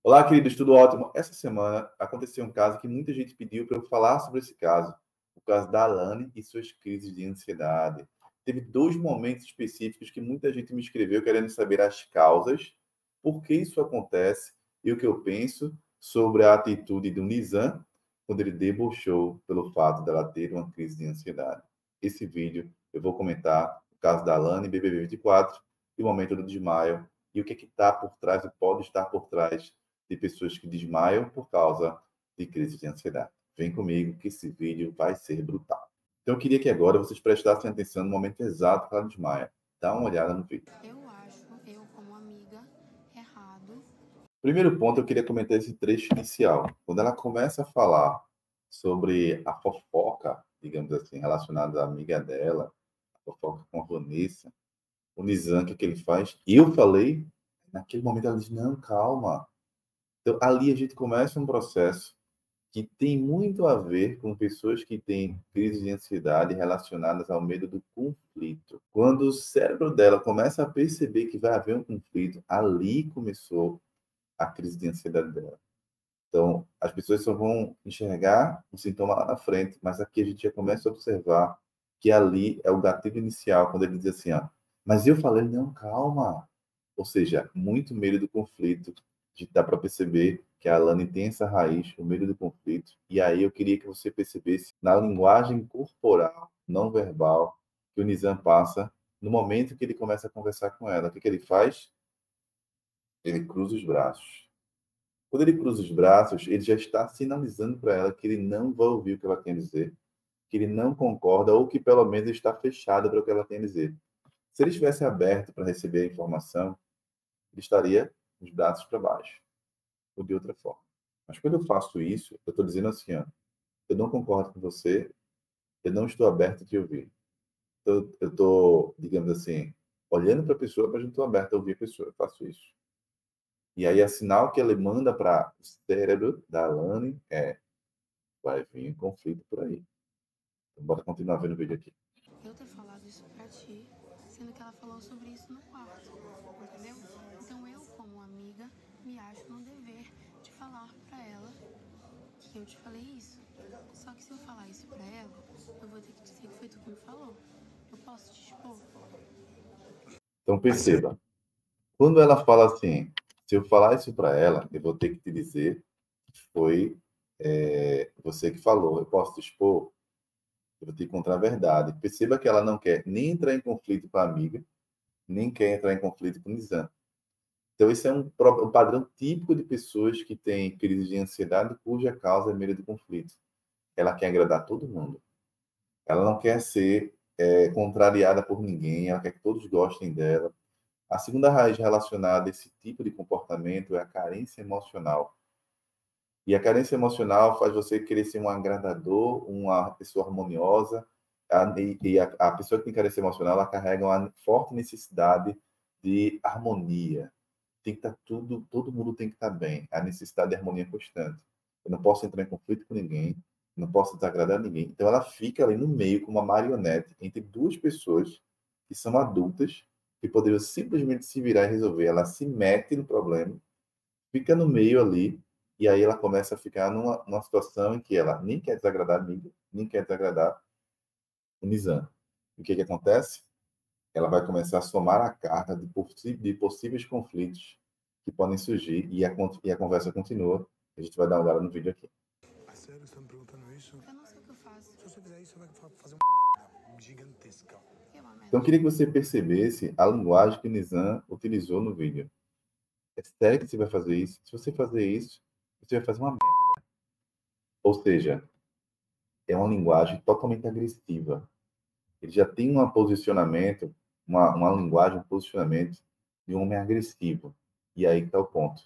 Olá, queridos, tudo ótimo? Essa semana aconteceu um caso que muita gente pediu para eu falar sobre esse caso, o caso da Alane e suas crises de ansiedade. Teve dois momentos específicos que muita gente me escreveu querendo saber as causas, por que isso acontece e o que eu penso sobre a atitude do Nizam quando ele debochou pelo fato dela ter uma crise de ansiedade. Esse vídeo eu vou comentar o caso da Alane, BBB 24, e o momento do desmaio, e o que está por trás, e pode estar por trás de pessoas que desmaiam por causa de crise de ansiedade. Vem comigo que esse vídeo vai ser brutal. Então eu queria que agora vocês prestassem atenção no momento exato que ela desmaia. Dá uma olhada no vídeo. Eu acho, eu como amiga, errado. Primeiro ponto, eu queria comentar esse trecho inicial. Quando ela começa a falar sobre a fofoca, digamos assim, relacionada à amiga dela, a fofoca com a Vanessa, o Nizam, o que ele faz? Eu falei, naquele momento ela diz, não, calma. Então, ali a gente começa um processo que tem muito a ver com pessoas que têm crises de ansiedade relacionadas ao medo do conflito. Quando o cérebro dela começa a perceber que vai haver um conflito, ali começou a crise de ansiedade dela. Então, as pessoas só vão enxergar o sintoma lá na frente, mas aqui a gente já começa a observar que ali é o gatilho inicial, quando ele diz assim, ó, mas eu falei, não, calma. Ou seja, muito medo do conflito. A gente dá para perceber que a Alane tem essa raiz, o medo do conflito. E aí eu queria que você percebesse na linguagem corporal, não verbal, que o Nizam passa no momento que ele começa a conversar com ela. O que ele faz? Ele cruza os braços. Quando ele cruza os braços, ele já está sinalizando para ela que ele não vai ouvir o que ela tem a dizer, que ele não concorda ou que pelo menos está fechado para o que ela tem a dizer. Se ele estivesse aberto para receber a informação, ele estaria com os braços para baixo, ou de outra forma. Mas quando eu faço isso, eu estou dizendo assim, ó, eu não concordo com você, eu não estou aberto a te ouvir. Então, eu estou, digamos assim, olhando para a pessoa, mas não estou aberto a ouvir a pessoa. Eu faço isso. E aí, a sinal que ele manda para o cérebro da Alane é: vai vir conflito por aí. Então, bora continuar vendo o vídeo aqui. Eu ter falado isso pra ti, sendo que ela falou sobre isso no quarto, entendeu? Então eu, como amiga, me acho no dever de falar pra ela que eu te falei isso. Só que se eu falar isso pra ela, eu vou ter que dizer que foi tu que me falou. Eu posso te expor? Então, perceba. Quando ela fala assim, se eu falar isso para ela, eu vou ter que te dizer que foi você que falou. Eu posso te expor? Eu vou ter que encontrar a verdade. Perceba que ela não quer nem entrar em conflito com a amiga, nem quer entrar em conflito com o Nizam. Então, esse é um padrão típico de pessoas que têm crise de ansiedade cuja causa é medo do conflito. Ela quer agradar todo mundo. Ela não quer ser contrariada por ninguém, ela quer que todos gostem dela. A segunda raiz relacionada a esse tipo de comportamento é a carência emocional. E a carência emocional faz você querer ser um agradador, uma pessoa harmoniosa. A pessoa que tem carência emocional, ela carrega uma forte necessidade de harmonia. Tem que estar tudo, todo mundo tem que estar bem. A necessidade de harmonia constante. Eu não posso entrar em conflito com ninguém, não posso desagradar ninguém. Então ela fica ali no meio como uma marionete entre duas pessoas que são adultas, que poderiam simplesmente se virar e resolver. Ela se mete no problema, fica no meio ali, e aí ela começa a ficar numa situação em que ela nem quer desagradar a amiga, nem quer desagradar o Nizam. O que acontece? Ela vai começar a somar a carga de possíveis conflitos que podem surgir, e a conversa continua. A gente vai dar uma olhada no vídeo aqui. A sério, você tá me perguntando isso? Eu não sei o que eu faço. Se você fizer isso, você vai fazer uma merda gigantesca. Que é uma merda. Então, eu queria que você percebesse a linguagem que o Nizam utilizou no vídeo. É sério que você vai fazer isso? Se você fazer isso, você vai fazer uma merda. Ou seja, é uma linguagem totalmente agressiva. Ele já tem um posicionamento, uma linguagem, um posicionamento de um homem agressivo. E aí que está o ponto.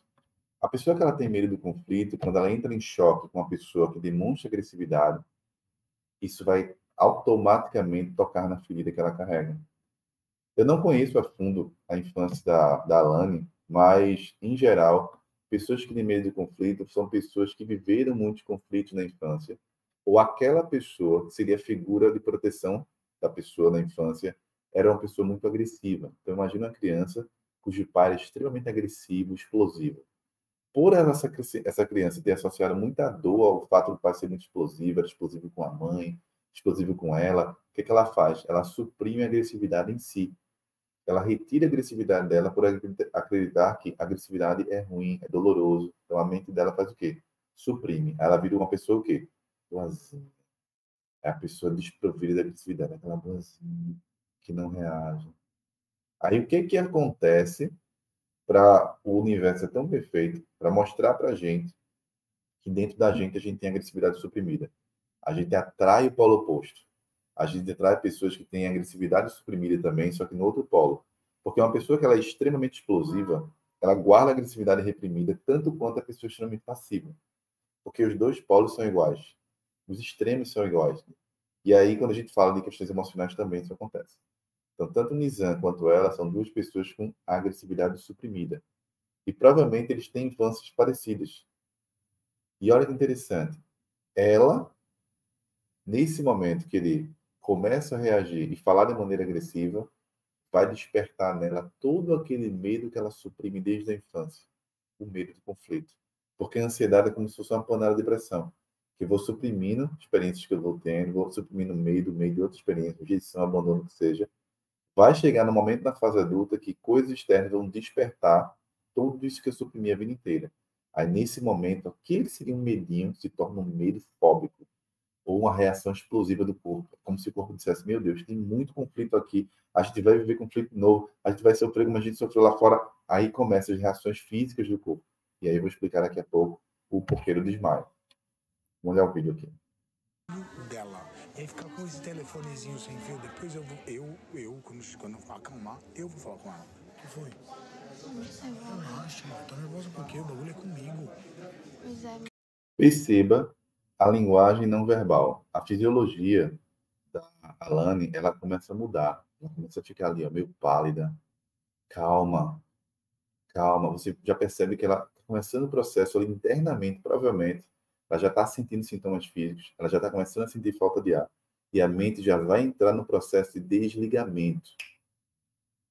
A pessoa que ela tem medo do conflito, quando ela entra em choque com uma pessoa que demonstra agressividade, isso vai automaticamente tocar na ferida que ela carrega. Eu não conheço a fundo a infância da Alane, mas, em geral, pessoas que têm medo do conflito são pessoas que viveram muitos conflitos na infância, ou aquela pessoa que seria a figura de proteção da pessoa na infância era uma pessoa muito agressiva. Então, imagina uma criança cujo pai é extremamente agressivo, explosivo. Por essa criança ter associado muita dor ao fato do pai ser muito explosivo, era explosivo com a mãe, explosivo com ela, o que ela faz? Ela suprime a agressividade em si. Ela retira a agressividade dela por acreditar que a agressividade é ruim, é doloroso. Então a mente dela faz o quê? Suprime. Ela vira uma pessoa o quê? Boazinha. É a pessoa desprovida de agressividade, aquela boazinha que não reage. Aí o que que acontece para o universo é tão perfeito para mostrar para a gente que dentro da gente a gente tem agressividade suprimida. A gente atrai o polo oposto. A gente atrai pessoas que têm agressividade suprimida também, só que no outro polo. Porque uma pessoa que ela é extremamente explosiva, ela guarda a agressividade reprimida tanto quanto a pessoa extremamente passiva. Porque os dois polos são iguais. Os extremos são iguais. E aí, quando a gente fala de questões emocionais, também isso acontece. Então, tanto o Nizam quanto ela são duas pessoas com agressividade suprimida. E provavelmente eles têm infâncias parecidas. E olha que interessante. Ela, nesse momento que ele começa a reagir e falar de maneira agressiva, vai despertar nela todo aquele medo que ela suprime desde a infância. O medo do conflito. Porque a ansiedade é como se fosse uma panela de pressão. Que eu vou suprimindo experiências que eu vou tendo, vou suprimindo medo de outra experiência, rejeição, abandono, que seja. Vai chegar no momento na fase adulta que coisas externas vão despertar tudo isso que eu suprimi a vida inteira. Aí, nesse momento, aquele seria um medinho se torna um medo fóbico ou uma reação explosiva do corpo. Como se o corpo dissesse: meu Deus, tem muito conflito aqui, a gente vai viver conflito novo, a gente vai sofrer como a gente sofreu lá fora. Aí começam as reações físicas do corpo. E aí eu vou explicar daqui a pouco o porquê do desmaio. Vamos olhar o vídeo aqui. Dela. E aí ficar com esse telefonezinho sem fio, depois quando acalmar, eu vou falar com ela. O que foi? Não sei, vó. Relaxa, tá nervosa por quê? O bagulho é comigo. Pois é, Perceba a linguagem não verbal. A fisiologia da Alane, ela começa a mudar. Ela começa a ficar ali, ó, meio pálida. Calma, calma. Você já percebe que ela está começando o processo ali internamente, provavelmente. Ela já está sentindo sintomas físicos, ela já está começando a sentir falta de ar. E a mente já vai entrar no processo de desligamento.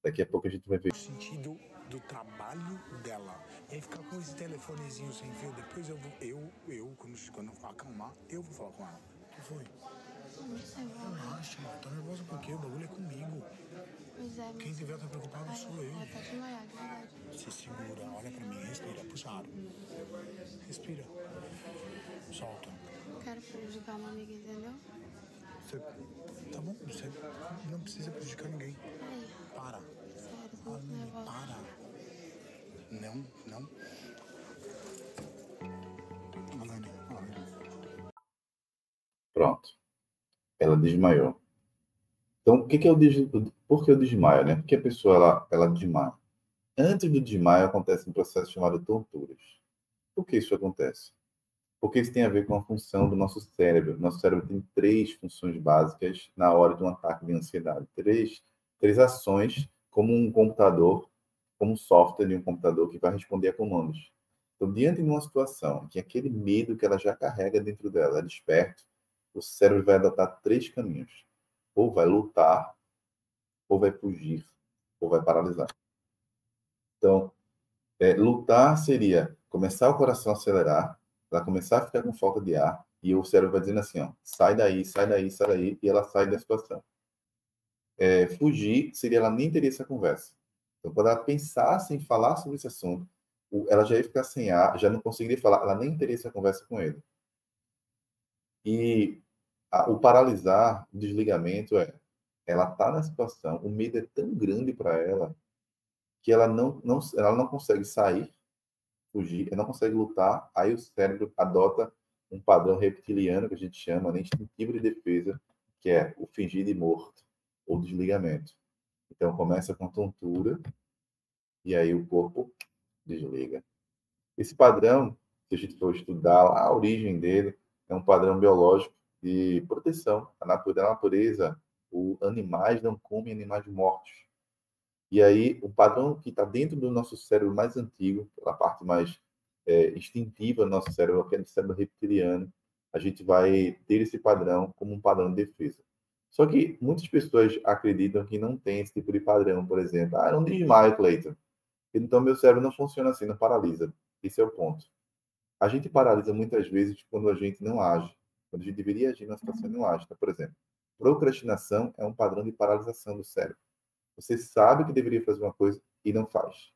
Daqui a pouco a gente vai ver. No sentido do trabalho dela. E aí ficar com esse telefonezinho sem fio, depois quando acalmar, eu vou falar com ela. O que foi? não sei, vó. Relaxa, tá nervosa por quê? O bagulho é comigo. Pois é, Quem tiver tá preocupado sou eu. ela tá desmaiada, de verdade. Se segura, olha pra mim, respira, puxa ar. Respira. Solta. Não quero prejudicar uma amiga, entendeu? Você, tá bom, você não precisa prejudicar ninguém. Aí, Para. sério, tô muito Alane, nervosa. para. Não. Alane. Pronto. Ela desmaiou. Então, o que que é por que o desmaio, né? Por que a pessoa ela desmaia? Antes do desmaio acontece um processo chamado tonturas. Por que isso acontece? Porque isso tem a ver com a função do nosso cérebro. Nosso cérebro tem três funções básicas na hora de um ataque de ansiedade. Três ações, como um computador, como um software de um computador que vai responder a comandos. Então, diante de uma situação em que aquele medo que ela já carrega dentro dela é desperto, o cérebro vai adotar três caminhos. Ou vai lutar, ou vai fugir, ou vai paralisar. Então, lutar seria começar o coração a acelerar, ela começar a ficar com falta de ar, e o cérebro vai dizendo assim, ó, sai daí, sai daí, sai daí, e ela sai da situação. Fugir seria ela nem teria essa conversa. Então, quando ela pensasse em falar sobre esse assunto, ela já ia ficar sem ar, já não conseguiria falar, ela nem teria essa conversa com ele. E o paralisar, o desligamento ela está na situação, o medo é tão grande para ela que ela não consegue sair, fugir, ela não consegue lutar, aí o cérebro adota um padrão reptiliano que a gente chama de instintivo de defesa, que é o fingir de morto ou desligamento. Então começa com tontura e aí o corpo desliga. Esse padrão, se a gente for estudar lá a origem dele, é um padrão biológico de proteção. A natureza, os animais não comem animais mortos. E aí, o padrão que está dentro do nosso cérebro mais antigo, pela parte mais instintiva do nosso cérebro, aquele cérebro reptiliano, a gente vai ter esse padrão como um padrão de defesa. Só que muitas pessoas acreditam que não tem esse tipo de padrão, por exemplo. Ah, não desmaio, Cleiton. Então, meu cérebro não funciona assim, não paralisa. Esse é o ponto. A gente paralisa muitas vezes quando a gente não age. Quando a gente deveria agir numa situação e não age. Então, por exemplo, procrastinação é um padrão de paralisação do cérebro. Você sabe que deveria fazer uma coisa e não faz.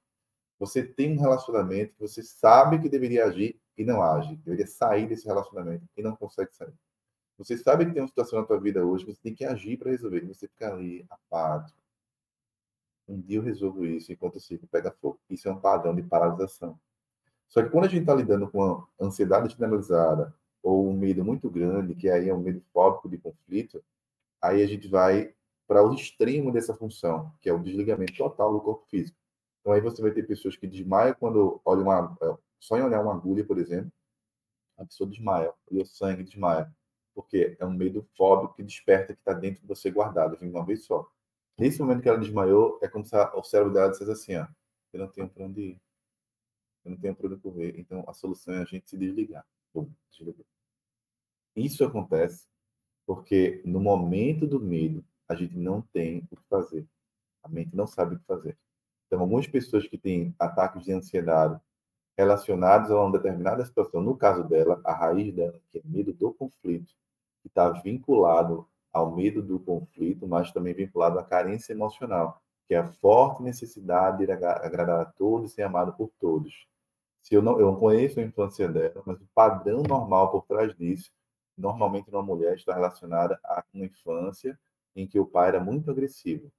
Você tem um relacionamento que você sabe que deveria agir e não age. Deveria sair desse relacionamento e não consegue sair. Você sabe que tem uma situação na tua vida hoje, você tem que agir para resolver. E você fica ali, apático. Um dia eu resolvo isso enquanto o circo pega fogo. Isso é um padrão de paralisação. Só que quando a gente está lidando com a ansiedade generalizada ou um medo muito grande, que aí é um medo fóbico de conflito, aí a gente vai para o extremo dessa função, que é o desligamento total do corpo físico. Então aí você vai ter pessoas que desmaiam quando olham só em olhar uma agulha, por exemplo, a pessoa desmaia, olha o sangue, desmaia. Porque é um medo fóbico que desperta que está dentro de você guardado, de uma vez só. Nesse momento que ela desmaiou, é como se o cérebro dela dissesse assim, ó, eu não tenho para onde ir, eu não tenho para onde correr, então a solução é a gente se desligar. Bum, desligou. Isso acontece porque no momento do medo, a gente não tem o que fazer. A mente não sabe o que fazer. Então, algumas pessoas que têm ataques de ansiedade relacionados a uma determinada situação, no caso dela, a raiz dela, que é medo do conflito, que está vinculado ao medo do conflito, mas também vinculado à carência emocional, que é a forte necessidade de agradar a todos e ser amado por todos. Se eu não conheço a infância dela, mas o padrão normal por trás disso, normalmente numa mulher está relacionada a uma infância em que o pai era muito agressivo.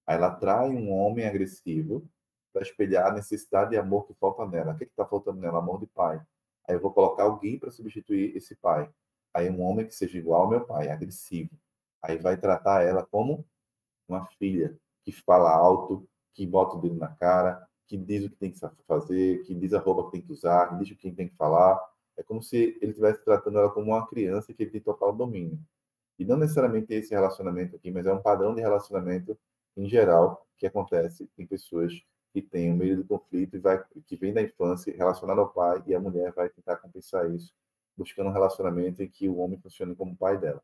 Aí ela atrai um homem agressivo para espelhar a necessidade de amor que falta nela. O que está faltando nela? Amor de pai. Aí eu vou colocar alguém para substituir esse pai. Aí um homem que seja igual ao meu pai, agressivo. Aí vai tratar ela como uma filha que fala alto, que bota o dedo na cara, que diz o que tem que fazer, que diz a roupa que tem que usar, que diz o que tem que falar. É como se ele estivesse tratando ela como uma criança que ele tem total domínio. E não necessariamente esse relacionamento aqui, mas é um padrão de relacionamento em geral que acontece em pessoas que têm o medo do conflito que vem da infância relacionado ao pai, e a mulher vai tentar compensar isso, buscando um relacionamento em que o homem funcione como pai dela.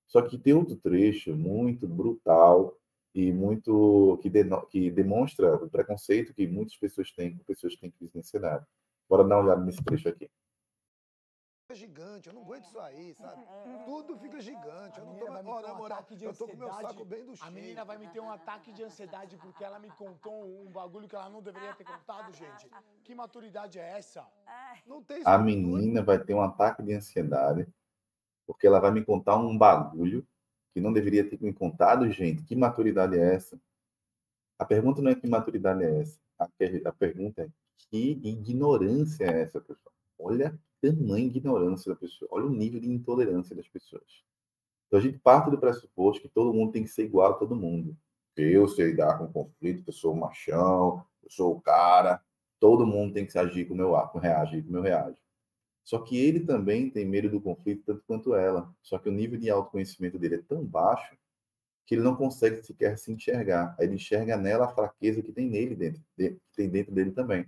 Só que tem outro trecho muito brutal e muito que demonstra o preconceito que muitas pessoas têm com pessoas que têm crise de ansiedade. Bora dar uma olhada nesse trecho aqui. Gigante, eu não aguento isso aí, sabe? Tudo fica gigante. Eu não tô mais. Ó, na moral, eu tô com o meu saco bem do cheio. A menina vai me ter um ataque de ansiedade porque ela me contou um bagulho que ela não deveria ter contado, gente. Que maturidade é essa? Não tem A isso. menina vai ter um ataque de ansiedade porque ela vai me contar um bagulho que não deveria ter me contado, gente. Que maturidade é essa? A pergunta não é que maturidade é essa. A pergunta é que ignorância é essa, pessoal? Olha a tamanha ignorância da pessoa. Olha o nível de intolerância das pessoas. Então a gente parte do pressuposto que todo mundo tem que ser igual a todo mundo. Eu sei lidar com conflito, eu sou o machão, eu sou o cara. Todo mundo tem que agir como eu reagir como eu reajo. Só que ele também tem medo do conflito tanto quanto ela. Só que o nível de autoconhecimento dele é tão baixo que ele não consegue sequer se enxergar. Aí ele enxerga nela a fraqueza que tem nele que tem dentro dele também.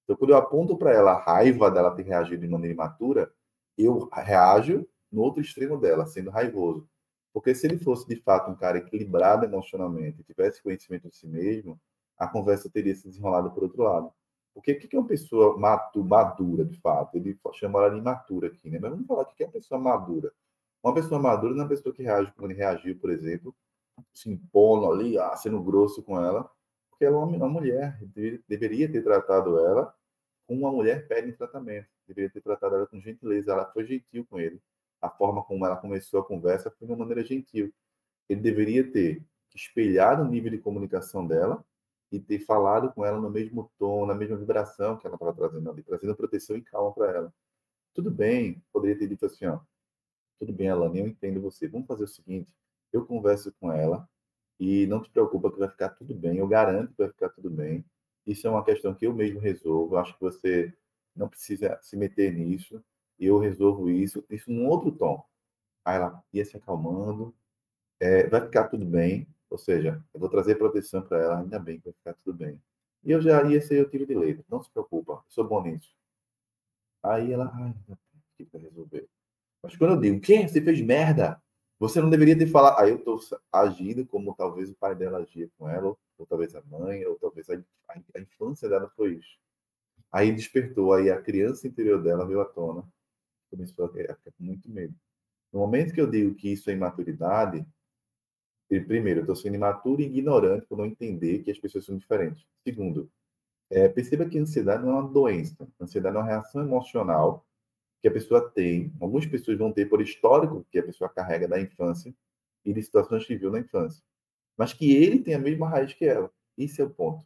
Então, quando eu aponto para ela a raiva dela ter reagido de maneira imatura, eu reajo no outro extremo dela, sendo raivoso. Porque se ele fosse, de fato, um cara equilibrado emocionalmente, tivesse conhecimento de si mesmo, a conversa teria se desenrolado por outro lado. Porque o que é uma pessoa madura, de fato? Ele chama ela de imatura aqui, né? Mas vamos falar o que é uma pessoa madura. Uma pessoa madura não é uma pessoa que reage como ele reagiu, por exemplo, se impondo ali, sendo grosso com ela, porque ela é uma mulher, deveria ter tratado ela como uma mulher pede em tratamento, deveria ter tratado ela com gentileza, ela foi gentil com ele, a forma como ela começou a conversa foi de uma maneira gentil. Ele deveria ter espelhado o nível de comunicação dela e ter falado com ela no mesmo tom, na mesma vibração que ela estava trazendo ali, trazendo proteção e calma para ela. Tudo bem, poderia ter dito assim, ó, tudo bem, Alane, eu entendo você. Vamos fazer o seguinte, eu converso com ela e não te preocupa que vai ficar tudo bem, eu garanto que vai ficar tudo bem. Isso é uma questão que eu mesmo resolvo, eu acho que você não precisa se meter nisso, eu resolvo isso num outro tom. Aí ela ia se acalmando, vai ficar tudo bem, ou seja, eu vou trazer proteção para ela, ainda bem que vai ficar tudo bem. E eu já ia ser o tiro de letra, não se preocupa, eu sou bom nisso. Aí ela, ai, o que vai resolver? Mas quando eu digo, o quê? Você fez merda? Você não deveria ter falado. Aí eu estou agindo como talvez o pai dela agia com ela, ou talvez a mãe, ou talvez a infância dela foi isso. Aí despertou, aí a criança interior dela veio à tona, começou a ficar com muito medo. No momento que eu digo que isso é imaturidade, primeiro, eu estou sendo imaturo e ignorante por não entender que as pessoas são diferentes. Segundo, perceba que a ansiedade não é uma doença. A ansiedade é uma reação emocional que a pessoa tem. Algumas pessoas vão ter por histórico que a pessoa carrega da infância e de situações que viu na infância. Mas que ele tem a mesma raiz que ela. Esse é o ponto.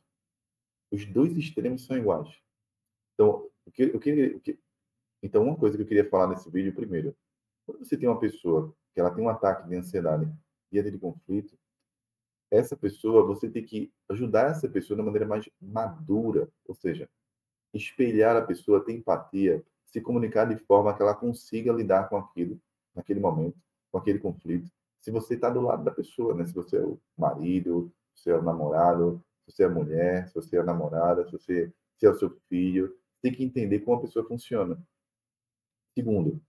Os dois extremos são iguais. Então, então uma coisa que eu queria falar nesse vídeo, primeiro, quando você tem uma pessoa que ela tem um ataque de ansiedade diante de conflito, essa pessoa, você tem que ajudar essa pessoa de uma maneira mais madura, ou seja, espelhar a pessoa, ter empatia, se comunicar de forma que ela consiga lidar com aquilo, naquele momento, com aquele conflito. Se você está do lado da pessoa, né? Se você é o marido, se você é o namorado, se você é a mulher, se você é a namorada, se é o seu filho, tem que entender como a pessoa funciona. Segundo,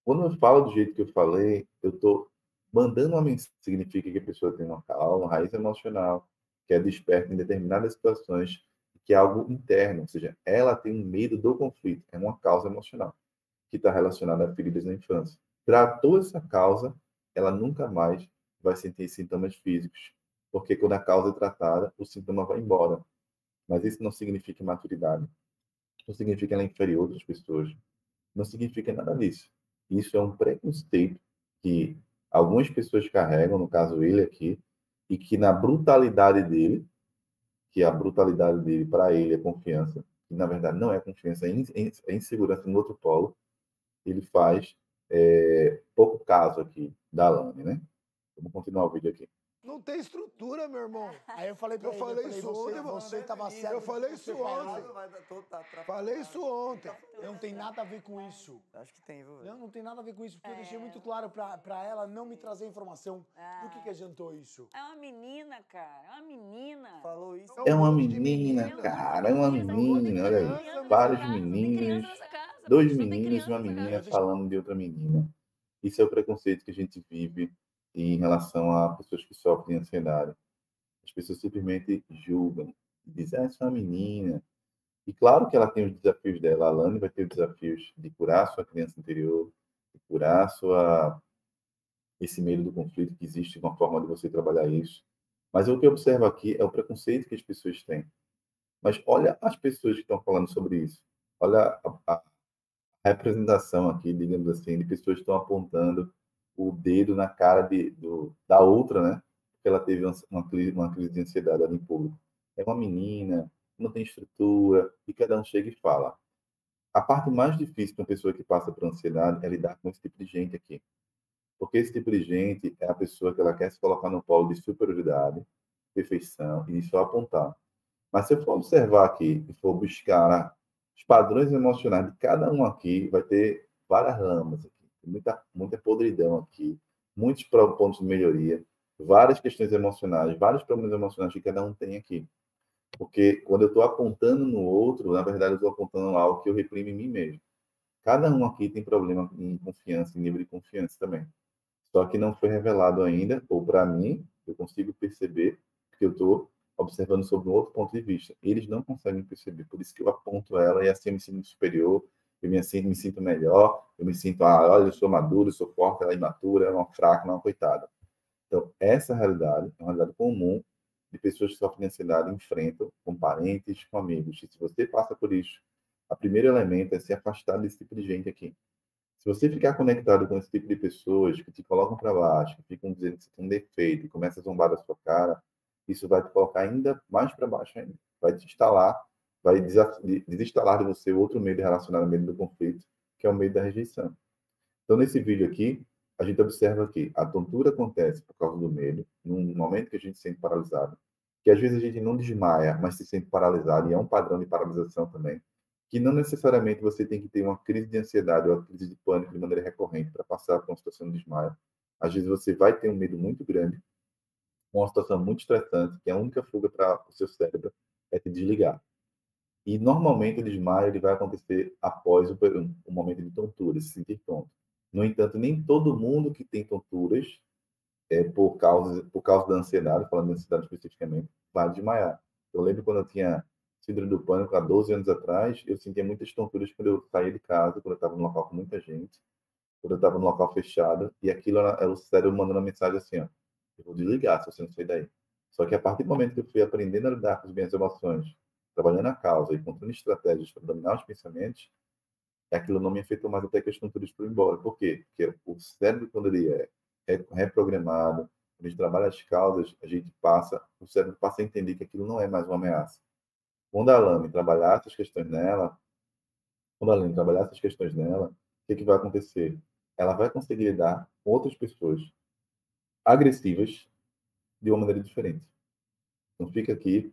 quando eu falo do jeito que eu falei, eu estou mandando uma mensagem, significa que a pessoa tem uma calma, uma raiz emocional, que é desperta em determinadas situações, que é algo interno, ou seja, ela tem um medo do conflito, é uma causa emocional, que está relacionada a feridas na infância. Tratou essa causa, ela nunca mais vai sentir sintomas físicos, porque quando a causa é tratada, o sintoma vai embora. Mas isso não significa maturidade, não significa que ela é inferior a outras pessoas, não significa nada disso. Isso é um preconceito que algumas pessoas carregam, no caso ele aqui, e que na brutalidade dele, que a brutalidade dele para ele é confiança, que na verdade não é confiança, é insegurança no outro polo, ele faz pouco caso aqui da Alane, né? Vamos continuar o vídeo aqui. Não tem estrutura, meu irmão. Aí eu falei pra ele, falei isso ontem, mano. você tava certo. Eu falei isso ontem. Falei isso ontem. Não tem nada a ver com isso. Acho que tem, viu, velho? Não tem nada a ver com isso, porque eu deixei muito claro pra ela não me trazer informação. Do que adiantou isso? É uma menina, cara. É uma menina. Falou isso. É uma menina, cara, é uma menina, olha aí. Vários meninos, dois meninos e uma menina falando de outra menina. Isso é o preconceito que a gente vive em relação a pessoas que sofrem ansiedade. As pessoas simplesmente julgam, dizem, essa é uma menina. E claro que ela tem os desafios dela. A Alane vai ter os desafios de curar sua criança interior, de curar esse medo do conflito que existe, uma forma de você trabalhar isso. Mas o que eu observo aqui é o preconceito que as pessoas têm. Mas olha as pessoas que estão falando sobre isso. Olha a representação aqui, digamos assim, de pessoas que estão apontando o dedo na cara da outra, né? Porque ela teve uma crise de ansiedade ali em público. É uma menina, não tem estrutura, e cada um chega e fala. A parte mais difícil para uma pessoa que passa por ansiedade é lidar com esse tipo de gente aqui. Porque esse tipo de gente é a pessoa que ela quer se colocar no polo de superioridade, perfeição, e só apontar. Mas se eu for observar aqui e for buscar os padrões emocionais de cada um aqui, vai ter várias lamas aqui, muita podridão aqui, muitos pontos de melhoria, várias questões emocionais, vários problemas emocionais que cada um tem aqui. Porque quando eu estou apontando no outro, na verdade eu estou apontando algo que eu reprimo em mim mesmo. Cada um aqui tem problema em confiança, em nível de confiança também. Só que não foi revelado ainda, ou para mim, eu consigo perceber que eu estou observando sob um outro ponto de vista. Eles não conseguem perceber, por isso que eu aponto ela e assim eu me sinto superior, eu me sinto melhor, eu me sinto, olha, eu sou maduro, eu sou forte, ela é imatura, ela é uma fraca, ela é uma coitada. Então, essa realidade é uma realidade comum de pessoas que sofrem de ansiedade enfrentam com parentes, com amigos. E se você passa por isso, o primeiro elemento é se afastar desse tipo de gente aqui. Se você ficar conectado com esse tipo de pessoas que te colocam para baixo, que ficam dizendo que você tem um defeito e começa a zombar da sua cara, isso vai te colocar ainda mais para baixo ainda. Vai te instalar, vai desinstalar de você outro medo relacionado ao medo do conflito, que é o medo da rejeição. Então, nesse vídeo aqui, a gente observa que a tontura acontece por causa do medo, num momento que a gente se sente paralisado, que às vezes a gente não desmaia, mas se sente paralisado, e é um padrão de paralisação também, que não necessariamente você tem que ter uma crise de ansiedade ou uma crise de pânico de maneira recorrente para passar por uma situação de desmaio. Às vezes você vai ter um medo muito grande, uma situação muito estressante, que a única fuga para o seu cérebro é te desligar. E normalmente o desmaio ele vai acontecer após o momento de tontura, se sentir tonto. No entanto, nem todo mundo que tem tonturas, por causa da ansiedade, falando de ansiedade especificamente, vai desmaiar. Eu lembro quando eu tinha síndrome do pânico há 12 anos atrás, eu sentia muitas tonturas quando eu saía de casa, quando eu estava num local com muita gente, quando eu estava num local fechado, e aquilo era o cérebro mandando uma mensagem assim, ó, eu vou desligar se você não sair daí. Só que a partir do momento que eu fui aprendendo a lidar com as minhas emoções, trabalhando a causa e encontrando estratégias para dominar os pensamentos, aquilo não me afetou mais até que as tonturas foram embora. Por quê? Porque o cérebro, quando ele é reprogramado, quando a gente trabalha as causas, o cérebro passa a entender que aquilo não é mais uma ameaça. Quando a Lame trabalhar essas questões nela, o que vai acontecer? Ela vai conseguir lidar com outras pessoas agressivas de uma maneira diferente. Então fica aqui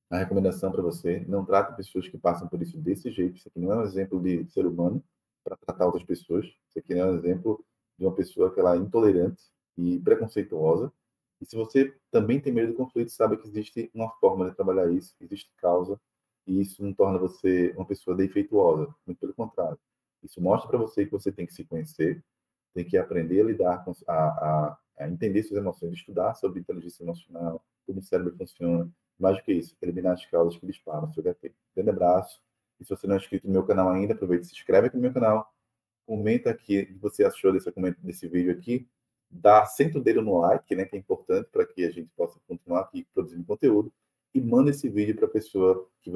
a recomendação para você: não trate pessoas que passam por isso desse jeito. Isso aqui não é um exemplo de ser humano para tratar outras pessoas. Isso aqui não é um exemplo de uma pessoa que ela é intolerante e preconceituosa. E se você também tem medo do conflito, saiba que existe uma forma de trabalhar isso, existe causa, e isso não torna você uma pessoa defeituosa, muito pelo contrário. Isso mostra para você que você tem que se conhecer, tem que aprender a lidar com a entender suas emoções, estudar sobre inteligência emocional, como o cérebro funciona. Mais do que isso, eliminar as causas que disparam o seu HT. Grande abraço. E se você não é inscrito no meu canal ainda, aproveite e se inscreve aqui no meu canal. Comenta aqui o que você achou desse vídeo aqui. Senta o dedo no like, né, que é importante para que a gente possa continuar aqui produzindo conteúdo. E manda esse vídeo para uma pessoa que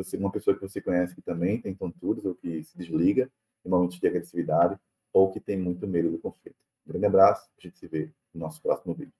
você conhece que também tem tonturas ou que se desliga em momentos de agressividade ou que tem muito medo do conflito. Grande abraço. A gente se vê no nosso próximo vídeo.